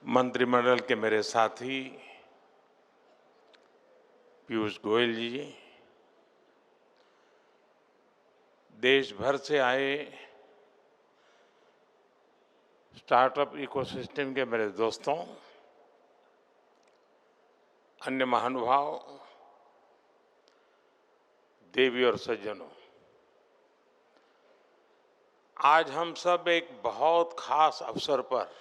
मंत्रिमंडल के मेरे साथी पीयूष गोयल जी, देश भर से आए स्टार्टअप इकोसिस्टम के मेरे दोस्तों, अन्य महानुभाव, देवी और सज्जनों, आज हम सब एक बहुत खास अवसर पर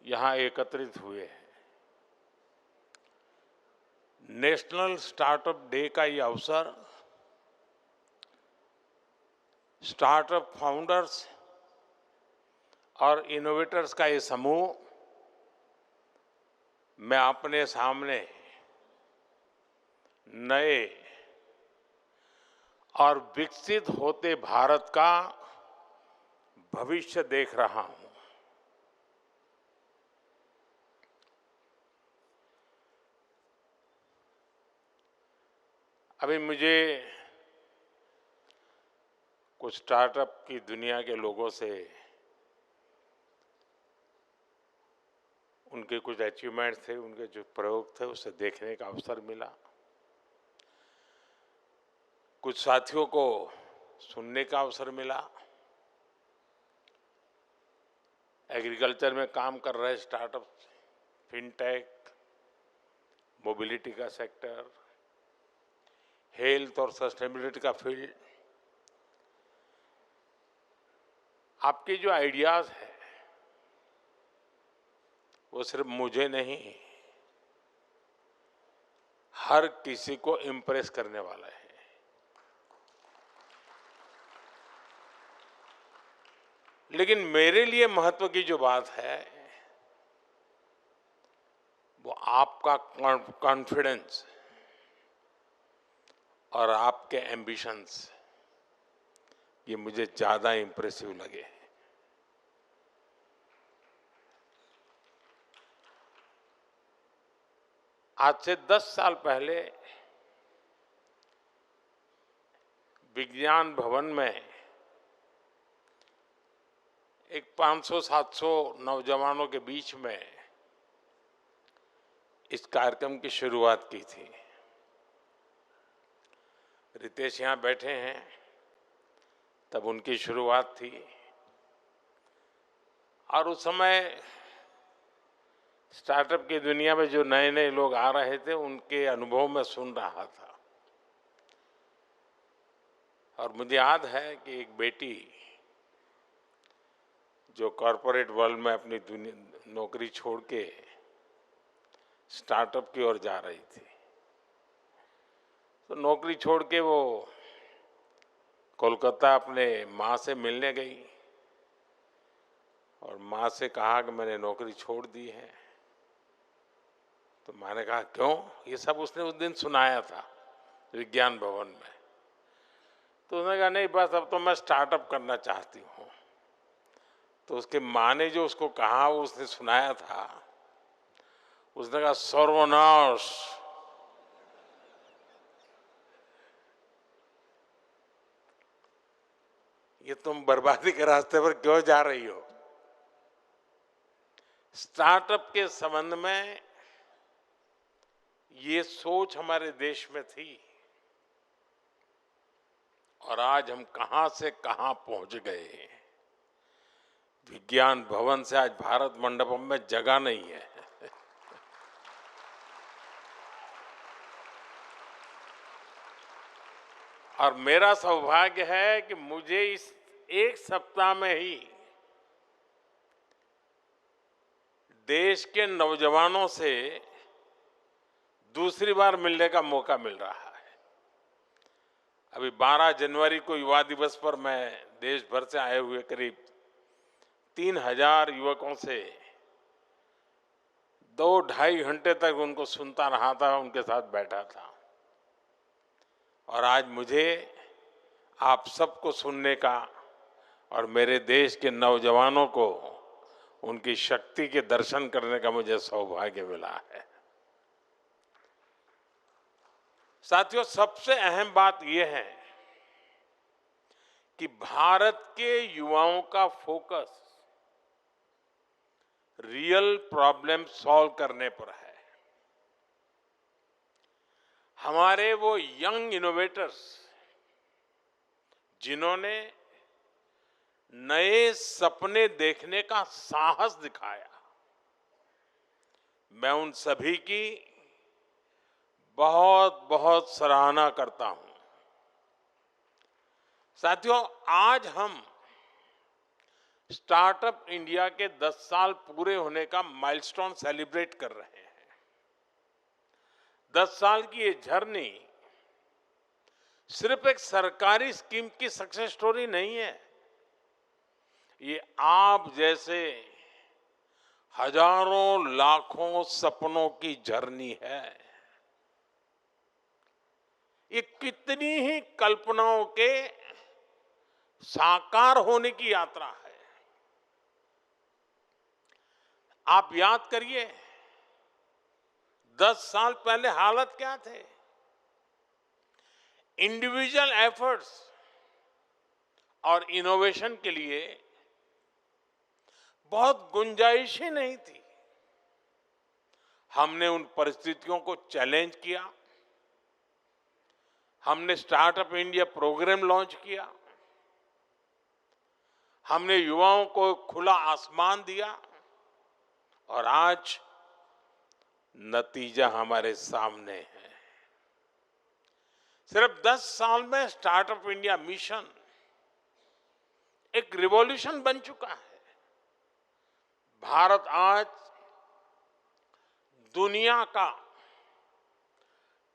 यहां एकत्रित हुए हैं। नेशनल स्टार्टअप डे का ये अवसर स्टार्टअप फाउंडर्स और इनोवेटर्स का ये समूह मैं अपने सामने नए और विकसित होते भारत का भविष्य देख रहा हूं। अभी मुझे कुछ स्टार्टअप की दुनिया के लोगों से उनके कुछ अचीवमेंट्स थे, उनके जो प्रयोग थे, उसे देखने का अवसर मिला। कुछ साथियों को सुनने का अवसर मिला। एग्रीकल्चर में काम कर रहे स्टार्टअप, फिनटेक, मोबिलिटी का सेक्टर, हेल्थ और सस्टेनेबिलिटी का फील्ड, आपके जो आइडियाज है वो सिर्फ मुझे नहीं, हर किसी को इम्प्रेस करने वाला है। लेकिन मेरे लिए महत्व की जो बात है वो आपका कॉन्फिडेंस और आपके एम्बिशंस, ये मुझे ज्यादा इंप्रेसिव लगे। आज से 10 साल पहले विज्ञान भवन में एक 500-700 नौजवानों के बीच में इस कार्यक्रम की शुरुआत की थी। रितेश यहां बैठे हैं, तब उनकी शुरुआत थी। और उस समय स्टार्टअप की दुनिया में जो नए नए लोग आ रहे थे, उनके अनुभव में सुन रहा था। और मुझे याद है कि एक बेटी जो कॉरपोरेट वर्ल्ड में अपनी नौकरी छोड़ के स्टार्टअप की ओर जा रही थी, तो नौकरी छोड़ के वो कोलकाता अपने माँ से मिलने गई और माँ से कहा कि मैंने नौकरी छोड़ दी है। तो माँ ने कहा क्यों? ये सब उसने उस दिन सुनाया था विज्ञान भवन में। तो उसने कहा नहीं, बस अब तो मैं स्टार्टअप करना चाहती हूँ। तो उसके माँ ने जो उसको कहा वो उसने सुनाया था। उसने कहा सर्वनाश, ये तुम बर्बादी के रास्ते पर क्यों जा रही हो? स्टार्टअप के संबंध में ये सोच हमारे देश में थी और आज हम कहां से कहां पहुंच गए। विज्ञान भवन से आज भारत मंडपम में जगह नहीं है। और मेरा सौभाग्य है कि मुझे इस एक सप्ताह में ही देश के नौजवानों से दूसरी बार मिलने का मौका मिल रहा है। अभी 12 जनवरी को युवा दिवस पर मैं देश भर से आए हुए करीब 3000 युवकों से 2-2.5 घंटे तक उनको सुनता रहा था, उनके साथ बैठा था। और आज मुझे आप सबको सुनने का और मेरे देश के नौजवानों को उनकी शक्ति के दर्शन करने का मुझे सौभाग्य मिला है। साथियों, सबसे अहम बात यह है कि भारत के युवाओं का फोकस रियल प्रॉब्लम सॉल्व करने पर है। हमारे वो यंग इनोवेटर्स जिन्होंने नए सपने देखने का साहस दिखाया, मैं उन सभी की बहुत बहुत सराहना करता हूं। साथियों, आज हम स्टार्टअप इंडिया के 10 साल पूरे होने का माइलस्टोन सेलिब्रेट कर रहे हैं। 10 साल की ये जर्नी सिर्फ एक सरकारी स्कीम की सक्सेस स्टोरी नहीं है, ये आप जैसे हजारों लाखों सपनों की जर्नी है। ये कितनी ही कल्पनाओं के साकार होने की यात्रा है। आप याद करिए, 10 साल पहले हालत क्या थे। इंडिविजुअल एफर्ट्स और इनोवेशन के लिए बहुत गुंजाइश ही नहीं थी। हमने उन परिस्थितियों को चैलेंज किया, हमने स्टार्टअप इंडिया प्रोग्राम लॉन्च किया, हमने युवाओं को खुला आसमान दिया और आज नतीजा हमारे सामने है। सिर्फ 10 साल में स्टार्टअप इंडिया मिशन एक रिवॉल्यूशन बन चुका है। भारत आज दुनिया का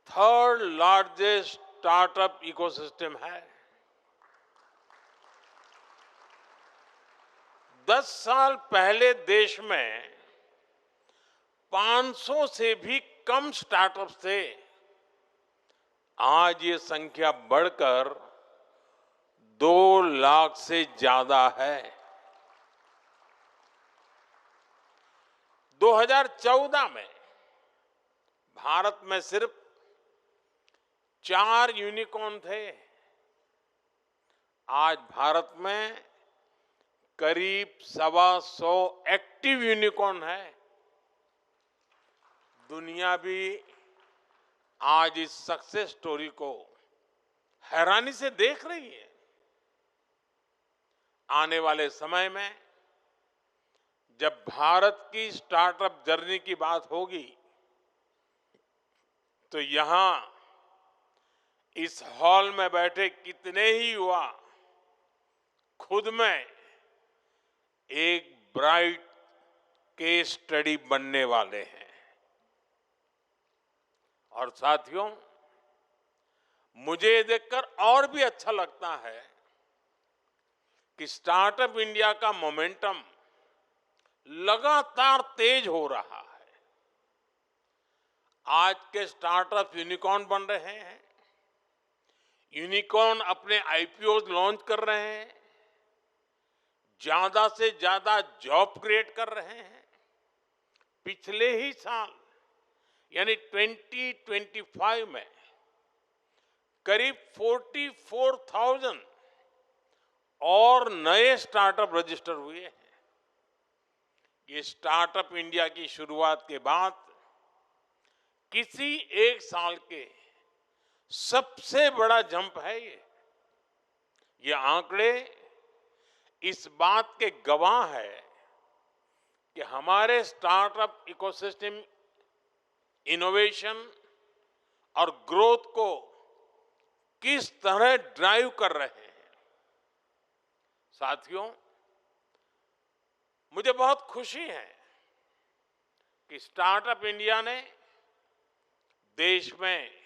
थर्ड लार्जेस्ट स्टार्टअप इकोसिस्टम है। 10 साल पहले देश में 500 से भी कम स्टार्टअप्स थे। आज ये संख्या बढ़कर 2 लाख से ज्यादा है। 2014 में भारत में सिर्फ 4 यूनिकॉर्न थे। आज भारत में करीब 125 एक्टिव यूनिकॉर्न है। दुनिया भी आज इस सक्सेस स्टोरी को हैरानी से देख रही है। आने वाले समय में जब भारत की स्टार्टअप जर्नी की बात होगी तो यहां इस हॉल में बैठे कितने ही युवा खुद में एक ब्राइट केस स्टडी बनने वाले हैं। और साथियों, मुझे ये देखकर और भी अच्छा लगता है कि स्टार्टअप इंडिया का मोमेंटम लगातार तेज हो रहा है। आज के स्टार्टअप यूनिकॉर्न बन रहे हैं, यूनिकॉर्न अपने आईपीओ लॉन्च कर रहे हैं, ज्यादा से ज्यादा जॉब क्रिएट कर रहे हैं। पिछले ही साल यानी 2025 में करीब 44,000 और नए स्टार्टअप रजिस्टर हुए हैं। ये स्टार्टअप इंडिया की शुरुआत के बाद किसी एक साल के सबसे बड़ा जंप है ये आंकड़े इस बात के गवाह है कि हमारे स्टार्टअप इकोसिस्टम इनोवेशन और ग्रोथ को किस तरह ड्राइव कर रहे हैं। साथियों, मुझे बहुत खुशी है कि स्टार्टअप इंडिया ने देश में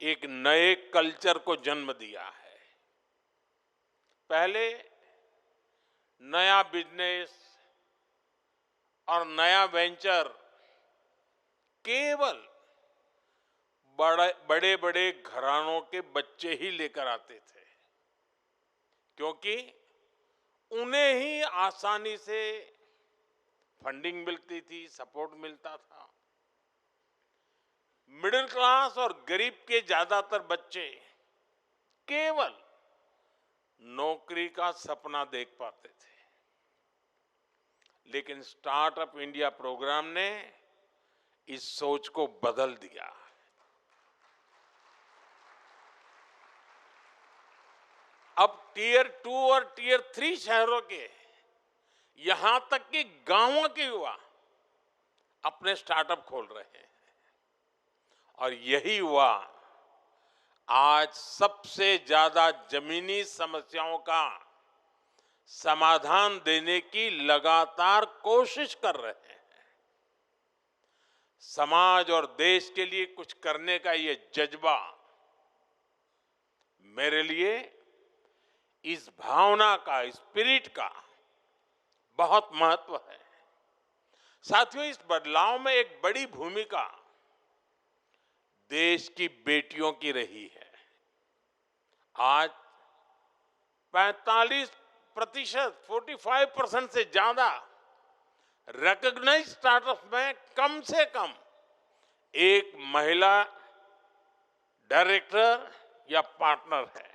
एक नए कल्चर को जन्म दिया है। पहले नया बिजनेस और नया वेंचर केवल बड़े बड़े घरानों के बच्चे ही लेकर आते थे, क्योंकि उन्हें ही आसानी से फंडिंग मिलती थी, सपोर्ट मिलता था। मिडिल क्लास और गरीब के ज्यादातर बच्चे केवल नौकरी का सपना देख पाते थे। लेकिन स्टार्टअप इंडिया प्रोग्राम ने इस सोच को बदल दिया। अब टियर 2 और टियर 3 शहरों के, यहां तक कि गांवों के युवा अपने स्टार्टअप खोल रहे हैं। और यही युवा आज सबसे ज्यादा जमीनी समस्याओं का समाधान देने की लगातार कोशिश कर रहे हैं। समाज और देश के लिए कुछ करने का ये जज्बा मेरे लिए इस भावना का, इस स्पिरिट का बहुत महत्व है। साथियों, इस बदलाव में एक बड़ी भूमिका देश की बेटियों की रही है। आज 45% से ज्यादा रिकॉग्नाइज्ड स्टार्टअप में कम से कम एक महिला डायरेक्टर या पार्टनर है।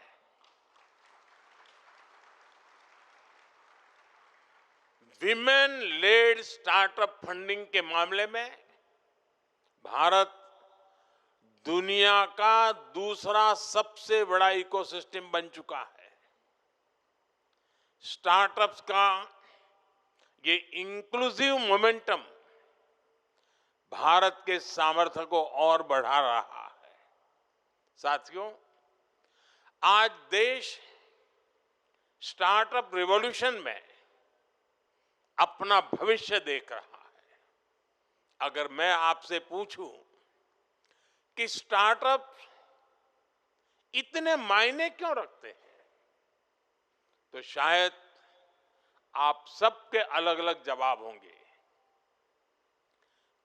विमेन लेड स्टार्टअप फंडिंग के मामले में भारत दुनिया का दूसरा सबसे बड़ा इकोसिस्टम बन चुका है। स्टार्टअप्स का ये इंक्लूसिव मोमेंटम भारत के सामर्थ्य को और बढ़ा रहा है। साथियों, आज देश स्टार्टअप रिवॉल्यूशन में अपना भविष्य देख रहा है। अगर मैं आपसे पूछूं कि स्टार्टअप इतने मायने क्यों रखते हैं, तो शायद आप सबके अलग अलग जवाब होंगे।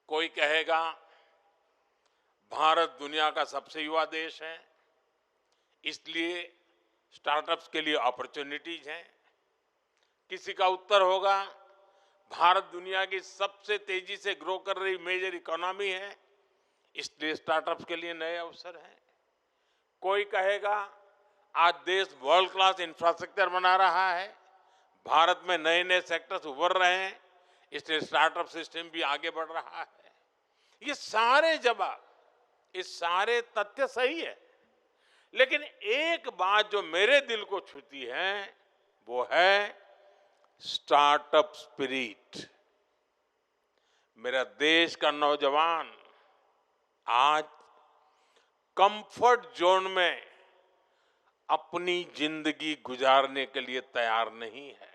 कोई कहेगा भारत दुनिया का सबसे युवा देश है, इसलिए स्टार्टअप्स के लिए अपॉर्चुनिटीज हैं। किसी का उत्तर होगा भारत दुनिया की सबसे तेजी से ग्रो कर रही मेजर इकोनॉमी है, इसलिए स्टार्टअप्स के लिए नए अवसर हैं। कोई कहेगा आज देश वर्ल्ड क्लास इंफ्रास्ट्रक्चर बना रहा है, भारत में नए नए सेक्टर्स उभर रहे हैं, इसलिए स्टार्टअप सिस्टम भी आगे बढ़ रहा है। ये सारे जवाब, ये सारे तथ्य सही है, लेकिन एक बात जो मेरे दिल को छूती है वो है स्टार्टअप स्पिरिट। मेरा देश का नौजवान आज कंफर्ट जोन में अपनी जिंदगी गुजारने के लिए तैयार नहीं है।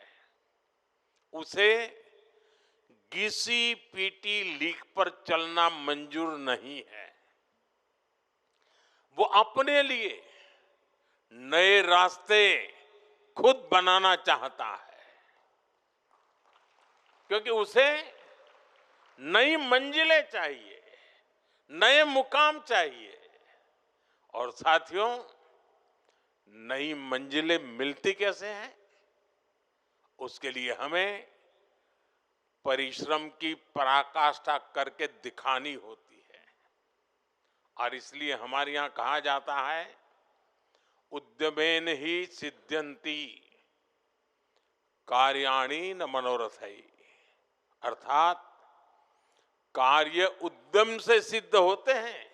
उसे घिसी पीटी लीक पर चलना मंजूर नहीं है। वो अपने लिए नए रास्ते खुद बनाना चाहता है, क्योंकि उसे नई मंजिलें चाहिए, नए मुकाम चाहिए। और साथियों, नई मंजिलें मिलती कैसे हैं? उसके लिए हमें परिश्रम की पराकाष्ठा करके दिखानी होती है। और इसलिए हमारे यहां कहा जाता है, उद्यमेन ही सिद्ध्यन्ति कार्याणि न मनोरथैः। अर्थात कार्य उद्यम से सिद्ध होते हैं,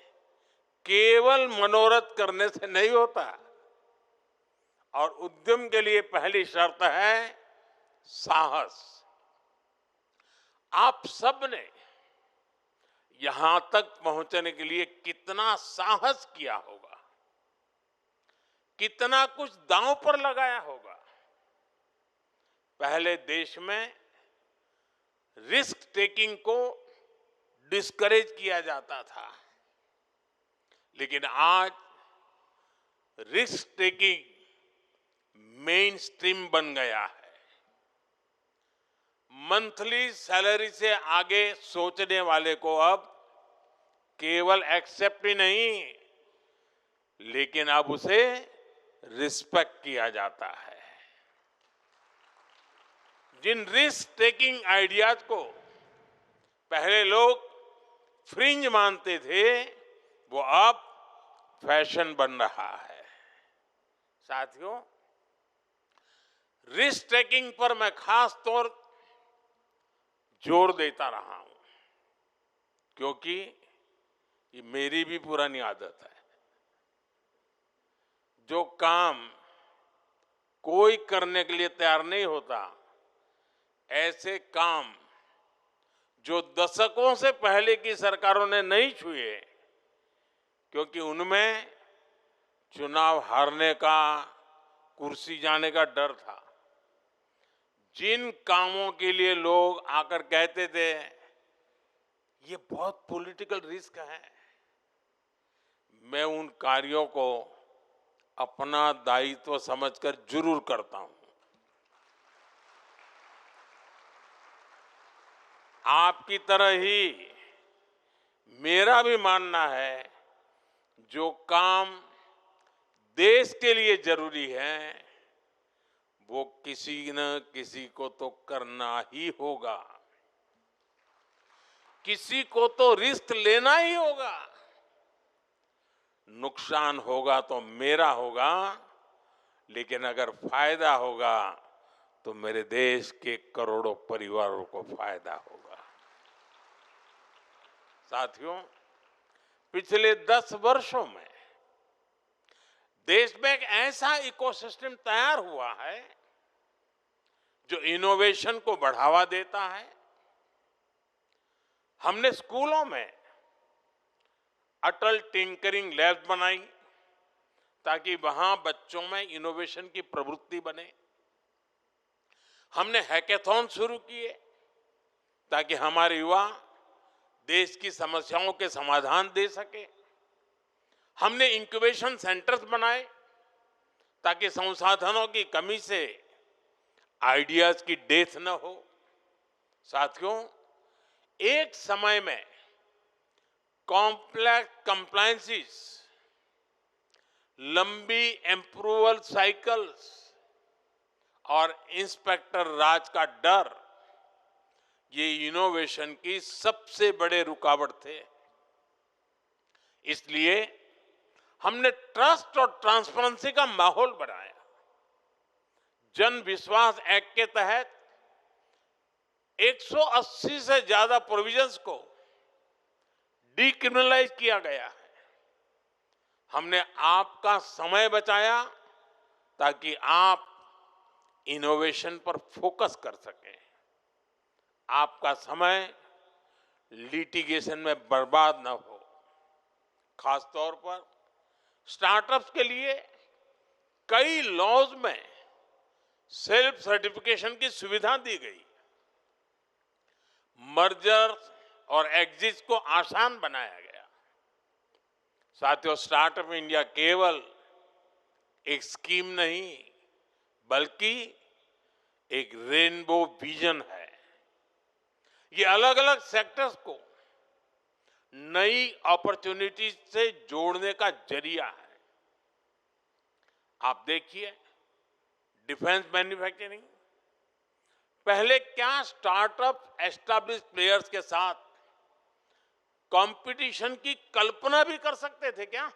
केवल मनोरथ करने से नहीं होता। और उद्यम के लिए पहली शर्त है साहस। आप सब ने यहां तक पहुंचने के लिए कितना साहस किया होगा, कितना कुछ दांव पर लगाया होगा। पहले देश में रिस्क टेकिंग को डिस्करेज किया जाता था, लेकिन आज रिस्क टेकिंग मेन स्ट्रीम बन गया है। मंथली सैलरी से आगे सोचने वाले को अब केवल एक्सेप्ट ही नहीं, लेकिन अब उसे रिस्पेक्ट किया जाता है। जिन रिस्क टेकिंग आइडियाज को पहले लोग फ्रिंज मानते थे, वो अब फैशन बन रहा है। साथियों, रिस्क टेकिंग पर मैं खास तौर जोर देता रहा हूं, क्योंकि ये मेरी भी पुरानी आदत है। जो काम कोई करने के लिए तैयार नहीं होता, ऐसे काम जो दशकों से पहले की सरकारों ने नहीं छुए, क्योंकि उनमें चुनाव हारने का, कुर्सी जाने का डर था। जिन कामों के लिए लोग आकर कहते थे ये बहुत पॉलिटिकल रिस्क है, मैं उन कार्यों को अपना दायित्व समझकर जरूर करता हूं। आपकी तरह ही मेरा भी मानना है, जो काम देश के लिए जरूरी है वो किसी न किसी को तो करना ही होगा, किसी को तो रिस्क लेना ही होगा। नुकसान होगा तो मेरा होगा, लेकिन अगर फायदा होगा तो मेरे देश के करोड़ों परिवारों को फायदा होगा। साथियों, पिछले 10 वर्षों में देश में एक ऐसा इकोसिस्टम तैयार हुआ है जो इनोवेशन को बढ़ावा देता है। हमने स्कूलों में अटल टिंकरिंग लैब्स बनाई ताकि वहां बच्चों में इनोवेशन की प्रवृत्ति बने। हमने हैकेथॉन शुरू किए ताकि हमारे युवा देश की समस्याओं के समाधान दे सके। हमने इंक्यूबेशन सेंटर्स बनाए ताकि संसाधनों की कमी से आइडियाज की डेथ न हो। साथियों, एक समय में कॉम्प्लेक्स कंप्लायंसेस, लंबी अप्रूवल साइकिल्स और इंस्पेक्टर राज का डर ये इनोवेशन की सबसे बड़े रुकावट थे। इसलिए हमने ट्रस्ट और ट्रांसपेरेंसी का माहौल बनाया। जन विश्वास एक्ट के तहत 180 से ज्यादा प्रोविजंस को डीक्रिमिनलाइज किया गया है। हमने आपका समय बचाया ताकि आप इनोवेशन पर फोकस कर सकें। आपका समय लिटिगेशन में बर्बाद न हो। खासतौर पर स्टार्टअप्स के लिए कई लॉज में सेल्फ सर्टिफिकेशन की सुविधा दी गई। मर्जर और एग्जिट को आसान बनाया गया। साथियों, स्टार्टअप इंडिया केवल एक स्कीम नहीं बल्कि एक रेनबो विजन है। ये अलग अलग सेक्टर्स को नई अपॉर्चुनिटी से जोड़ने का जरिया है। आप देखिए, डिफेंस मैन्युफैक्चरिंग, पहले क्या स्टार्टअप एस्टैब्लिश प्लेयर्स के साथ कंपटीशन की कल्पना भी कर सकते थे क्या?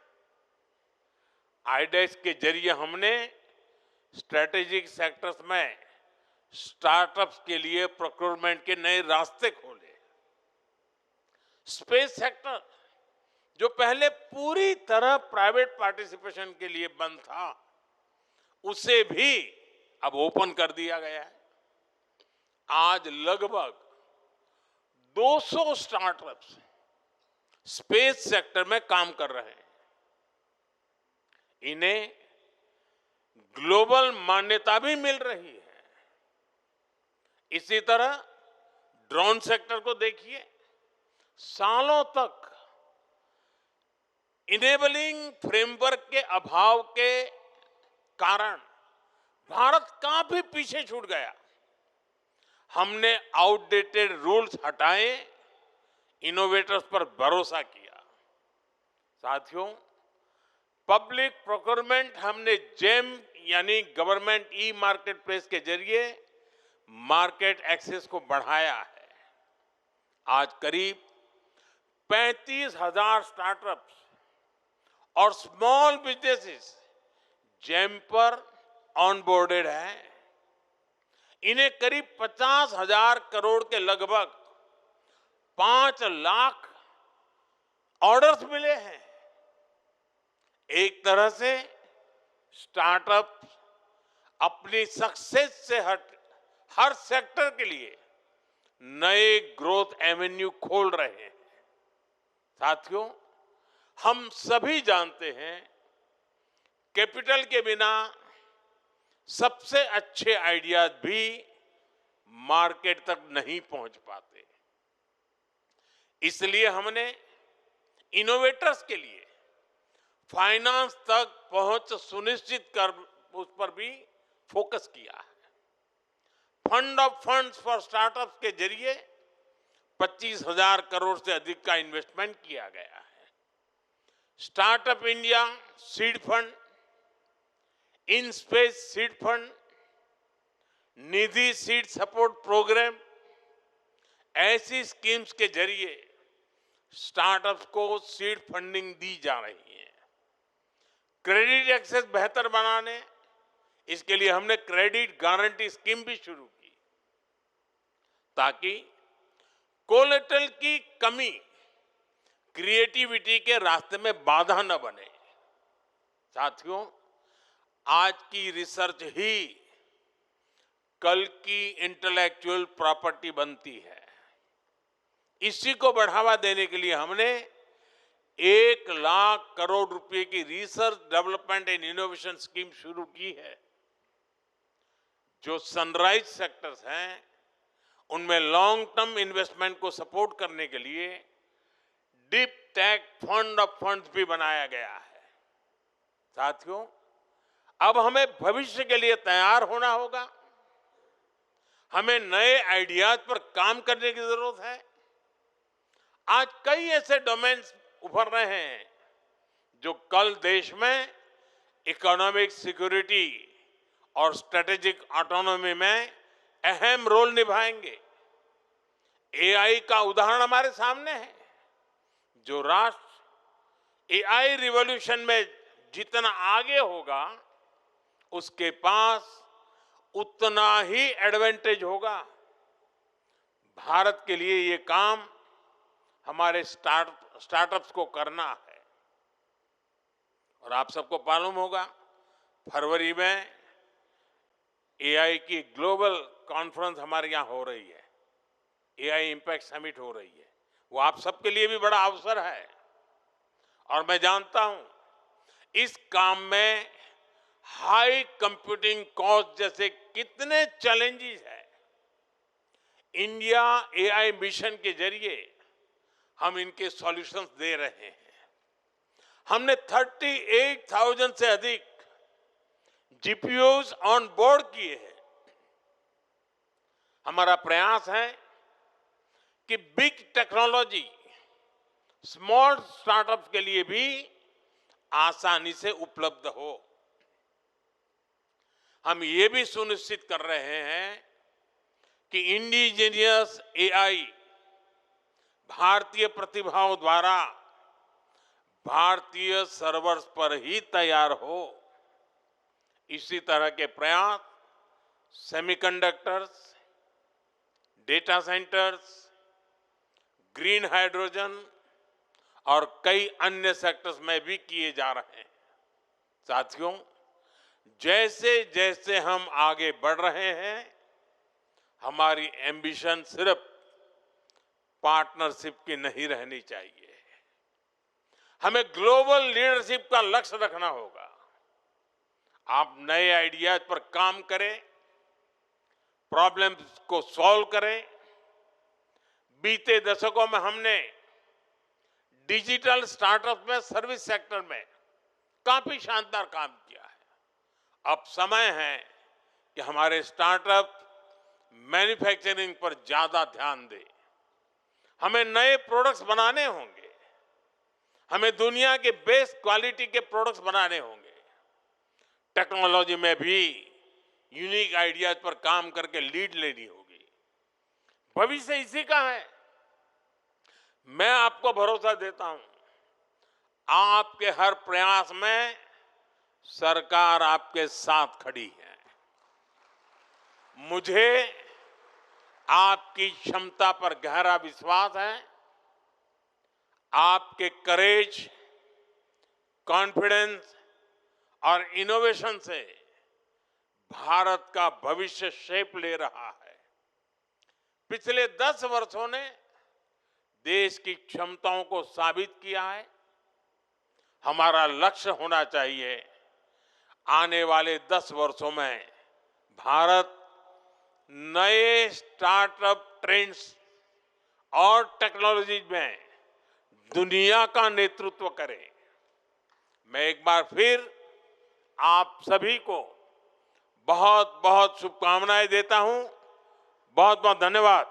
आईडेक्स के जरिए हमने स्ट्रेटेजिक सेक्टर्स में स्टार्टअप्स के लिए प्रोक्योरमेंट के नए रास्ते खोले। स्पेस सेक्टर, जो पहले पूरी तरह प्राइवेट पार्टिसिपेशन के लिए बंद था, उसे भी अब ओपन कर दिया गया है। आज लगभग 200 स्टार्टअप्स स्पेस सेक्टर में काम कर रहे हैं। इन्हें ग्लोबल मान्यता भी मिल रही है। इसी तरह ड्रोन सेक्टर को देखिए, सालों तक इनेबलिंग फ्रेमवर्क के अभाव के कारण भारत काफी पीछे छूट गया। हमने आउटडेटेड रूल्स हटाए, इनोवेटर्स पर भरोसा किया। साथियों, पब्लिक प्रोक्योरमेंट हमने जेम यानी गवर्नमेंट ई मार्केट प्लेस के जरिए मार्केट एक्सेस को बढ़ाया है। आज करीब 35,000 स्टार्टअप्स और स्मॉल बिजनेसेस जेम पर ऑनबोर्डेड हैं। इन्हें करीब 50,000 करोड़ के लगभग 5 लाख ऑर्डर्स मिले हैं। एक तरह से स्टार्टअप अपनी सक्सेस से हर सेक्टर के लिए नए ग्रोथ एवेन्यू खोल रहे हैं। साथियों, हम सभी जानते हैं कैपिटल के बिना सबसे अच्छे आइडियाज भी मार्केट तक नहीं पहुंच पाते। इसलिए हमने इनोवेटर्स के लिए फाइनेंस तक पहुंच सुनिश्चित कर उस पर भी फोकस किया है। Fund of funds for startups के जरिए 25,000 करोड़ से अधिक का इन्वेस्टमेंट किया गया है। Startup India seed fund, in space seed fund, Nidhi seed support programme, ऐसी स्कीम्स के जरिए स्टार्टअप्स को सीड फंडिंग दी जा रही है। क्रेडिट एक्सेस बेहतर बनाने, इसके लिए हमने क्रेडिट गारंटी स्कीम भी शुरू की ताकि कोलेटरल की कमी क्रिएटिविटी के रास्ते में बाधा न बने। साथियों, आज की रिसर्च ही कल की इंटेलेक्चुअल प्रॉपर्टी बनती है। इसी को बढ़ावा देने के लिए हमने 1 लाख करोड़ रुपए की research development and innovation scheme शुरू की है। जो सनराइज सेक्टर्स हैं उनमें लॉन्ग टर्म इन्वेस्टमेंट को सपोर्ट करने के लिए deep tech fund of funds भी बनाया गया है। साथियों, अब हमें भविष्य के लिए तैयार होना होगा। हमें नए आइडियाज पर काम करने की जरूरत है। आज कई ऐसे डोमेन्स उभर रहे हैं जो कल देश में इकोनॉमिक सिक्योरिटी और स्ट्रेटेजिक ऑटोनॉमी में अहम रोल निभाएंगे। एआई का उदाहरण हमारे सामने है। जो राष्ट्र एआई रिवॉल्यूशन में जितना आगे होगा, उसके पास उतना ही एडवांटेज होगा। भारत के लिए ये काम हमारे स्टार्टअप्स को करना है। और आप सबको मालूम होगा, फरवरी में एआई की ग्लोबल कॉन्फ्रेंस हमारे यहाँ हो रही है, एआई इंपैक्ट समिट हो रही है। वो आप सबके लिए भी बड़ा अवसर है। और मैं जानता हूं इस काम में हाई कंप्यूटिंग कॉस्ट जैसे कितने चैलेंजेस हैं। इंडिया एआई मिशन के जरिए हम इनके सॉल्यूशंस दे रहे हैं। हमने 38,000 से अधिक जीपीयूज ऑन बोर्ड किए हैं। हमारा प्रयास है कि बिग टेक्नोलॉजी स्मॉल स्टार्टअप्स के लिए भी आसानी से उपलब्ध हो। हम ये भी सुनिश्चित कर रहे हैं कि इंडिजीनियस एआई भारतीय प्रतिभाओं द्वारा भारतीय सर्वर्स पर ही तैयार हो। इसी तरह के प्रयास semiconductors, data centres, green hydrogen और कई अन्य सेक्टर्स में भी किए जा रहे हैं। साथियों, जैसे जैसे हम आगे बढ़ रहे हैं, हमारी एम्बिशन सिर्फ पार्टनरशिप की नहीं रहनी चाहिए। हमें ग्लोबल लीडरशिप का लक्ष्य रखना होगा। आप नए आइडियाज पर काम करें, प्रॉब्लम्स को सॉल्व करें। बीते दशकों में हमने डिजिटल स्टार्टअप में, सर्विस सेक्टर में काफी शानदार काम किया है। अब समय है कि हमारे स्टार्टअप मैन्युफैक्चरिंग पर ज्यादा ध्यान दें। हमें नए प्रोडक्ट्स बनाने होंगे। हमें दुनिया के बेस्ट क्वालिटी के प्रोडक्ट्स बनाने होंगे। टेक्नोलॉजी में भी यूनिक आइडियाज पर काम करके लीड लेनी होगी। भविष्य इसी का है। मैं आपको भरोसा देता हूं, आपके हर प्रयास में सरकार आपके साथ खड़ी है। मुझे आपकी क्षमता पर गहरा विश्वास है। आपके करेज, कॉन्फिडेंस और इनोवेशन से भारत का भविष्य शेप ले रहा है। पिछले 10 वर्षों ने देश की क्षमताओं को साबित किया है। हमारा लक्ष्य होना चाहिए, आने वाले 10 वर्षों में भारत नए स्टार्टअप ट्रेंड्स और टेक्नोलॉजी में दुनिया का नेतृत्व करे। मैं एक बार फिर आप सभी को बहुत बहुत शुभकामनाएं देता हूं। बहुत बहुत धन्यवाद।